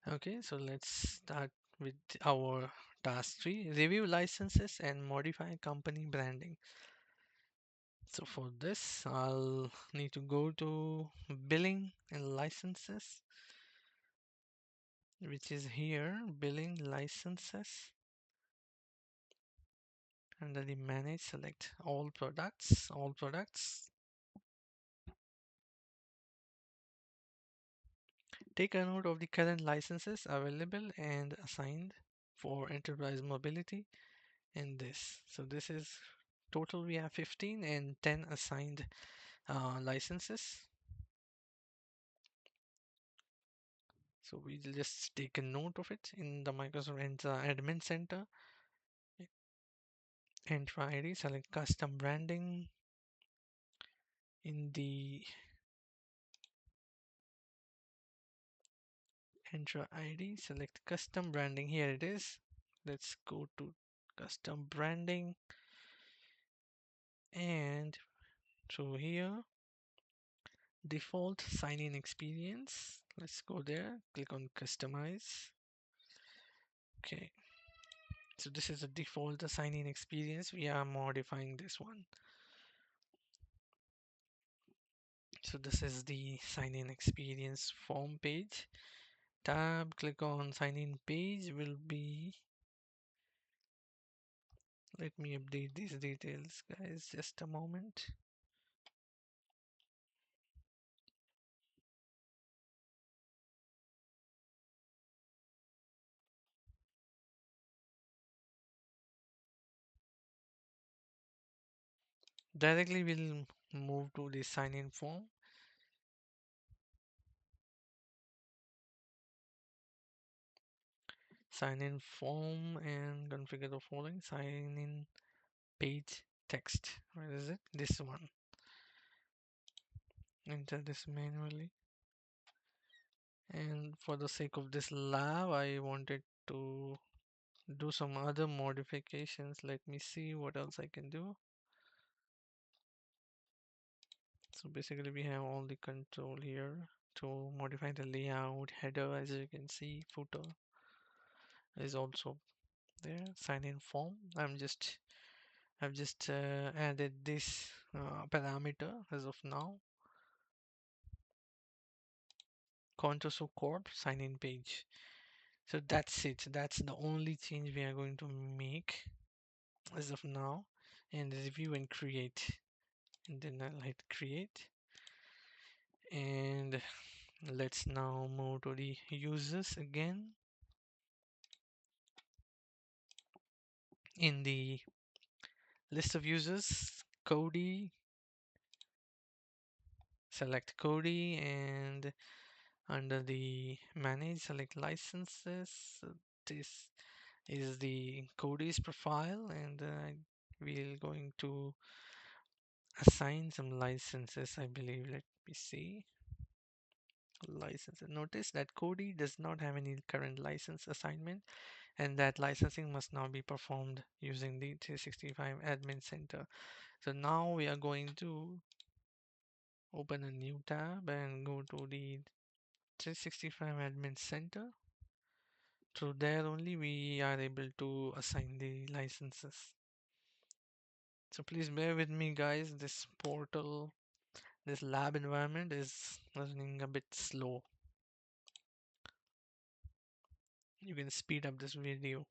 Okay, so let's start with our task 3, review licenses and modify company branding. So for this, I'll need to go to billing and licenses, which is here, billing licenses. Under the manage, select all products, Take a note of the current licenses available and assigned for enterprise mobility in this. So this is total, we have 15 and 10 assigned licenses. So we'll just take a note of it in the Microsoft Admin Center. Enter ID, select custom branding. In the enter ID, select custom branding. Here it is. Let's go to custom branding, and through here, default sign-in experience. Let's go there, click on customize. Okay, so this is a default sign-in experience. We are modifying this one. So this is the sign-in experience form page. Tab, click on sign-in page will be, let me update these details, guys, just a moment. Directly we'll move to the sign-in form. Sign-in form and configure the following. Sign-in page text. Where is it? This one. Enter this manually. And for the sake of this lab, I wanted to do some other modifications. Let me see what else I can do. So basically we have all the control here to modify the layout, header, as you can see, footer is also there, sign in form. I've just added this parameter as of now. Contoso Corp sign in page. So that's it. That's the only change we are going to make as of now. And review and create. And then I'll hit create. And let's now move to the users again. In the list of users, Cody, select Cody, and under the manage, select licenses. So this is the Cody's profile, and we're going to assign some licenses, I believe. Let me see. Licenses. Notice that Cody does not have any current license assignment, and that licensing must now be performed using the 365 Admin Center. So now we are going to open a new tab and go to the 365 Admin Center. Through there only we are able to assign the licenses. So please bear with me, guys. This portal, this lab environment is running a bit slow. You can speed up this video.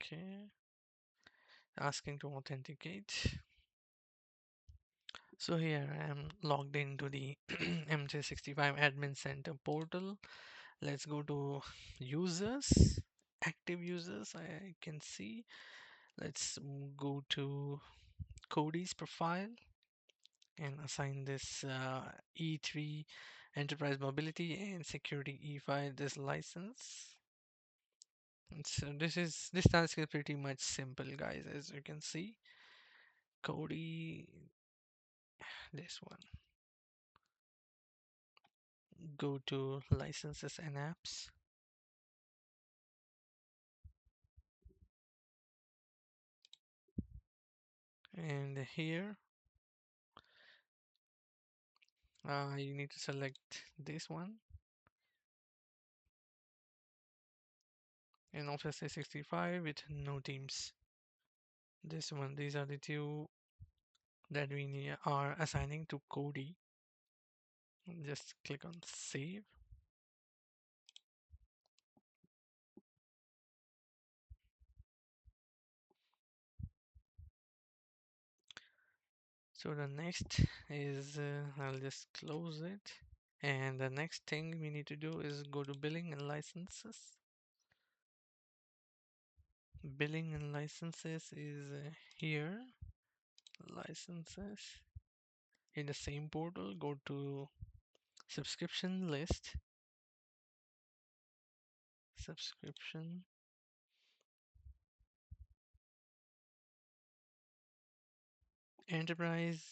Okay, asking to authenticate. So here I am logged into the M365 Admin Center portal. Let's go to users, active users. I can see. Let's go to Cody's profile and assign this E3 Enterprise Mobility and Security E5 this license. And so this task is pretty much simple, guys, as you can see. Cody, this one. Go to licenses and apps. And here you need to select this one. in Office 365 with no teams. This one, these are the two that are assigning to Cody. Just click on save. So the next is, I'll just close it. And the next thing we need to do is go to billing and licenses. Billing and licenses is here. Licenses. In the same portal, go to subscription list. Subscription. Enterprise.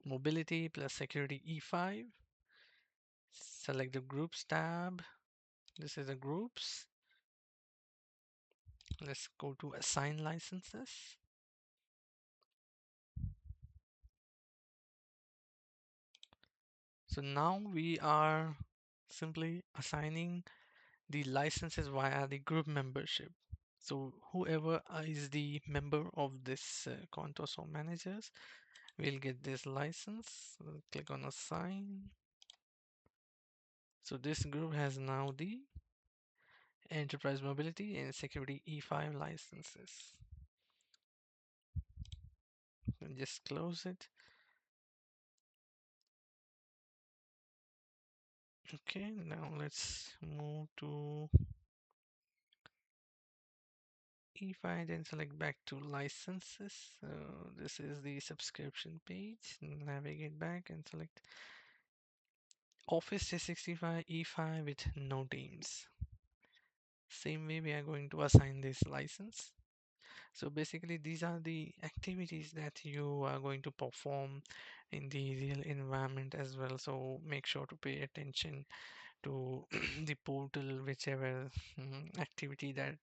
Mobility plus security E5. Select the groups tab. This is the groups. Let's go to assign licenses. So now we are simply assigning the licenses via the group membership. So whoever is the member of this contours or managers will get this license. Click on assign. So this group has now the enterprise mobility and security E5 licenses. And just close it. Okay, now let's move to E5, then select back to licenses. So this is the subscription page. Navigate back and select Office 365 E5 with no teams. Same way we are going to assign this license. So basically these are the activities that you are going to perform in the real environment as well. So make sure to pay attention to the portal, whichever activity that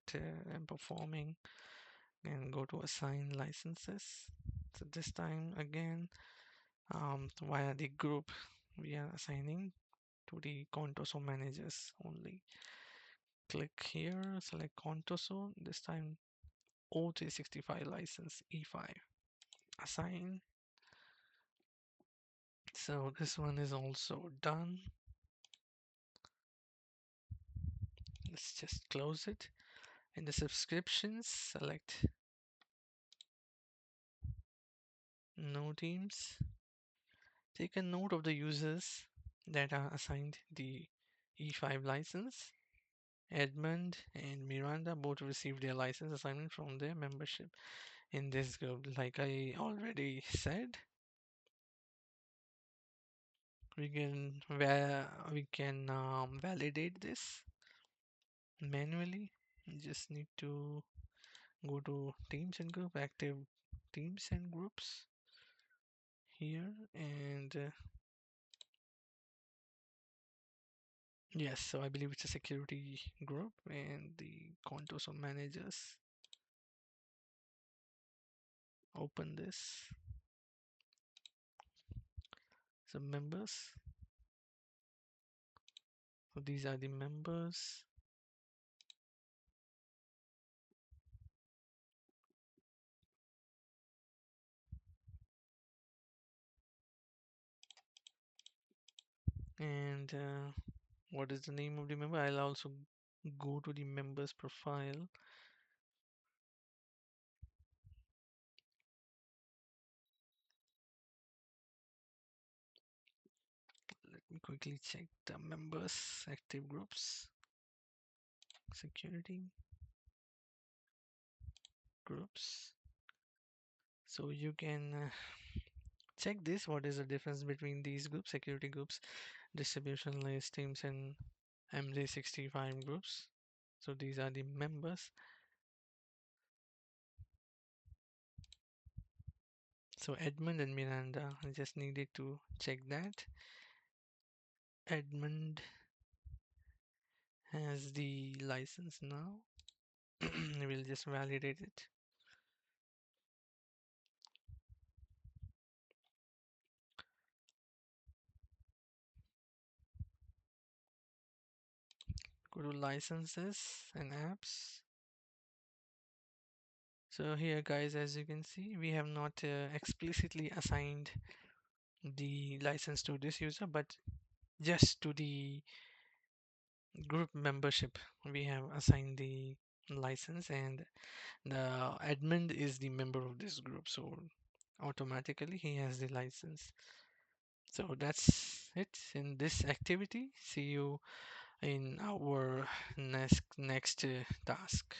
I'm performing, and go to assign licenses. So this time again, via the group, we are assigning to the Contoso managers only. Click here, select Contoso. This time O365 license E5. Assign. So this one is also done. Let's just close it. In the subscriptions, select no teams. Take a note of the users that are assigned the E5 license. Edmund and Miranda both received their license assignment from their membership in this group. Like I already said, we can validate this manually. You just need to go to teams and group, active teams and groups here, and yes, so I believe it's a security group and the contours of managers. Open this. Some members. So these are the members. And what is the name of the member? I'll also go to the members profile. Let me quickly check the members, active groups, security groups. So you can check this. What is the difference between these groups, security groups, distribution list, teams, and MD65 groups? So these are the members. So Edmund and Miranda, I just needed to check that. Edmund has the license now. We'll just validate it. Go to licenses and apps. So here guys, as you can see, we have not explicitly assigned the license to this user, but just to the group membership we have assigned the license, and the admin is the member of this group, so automatically he has the license. So that's it in this activity. See you in our next task.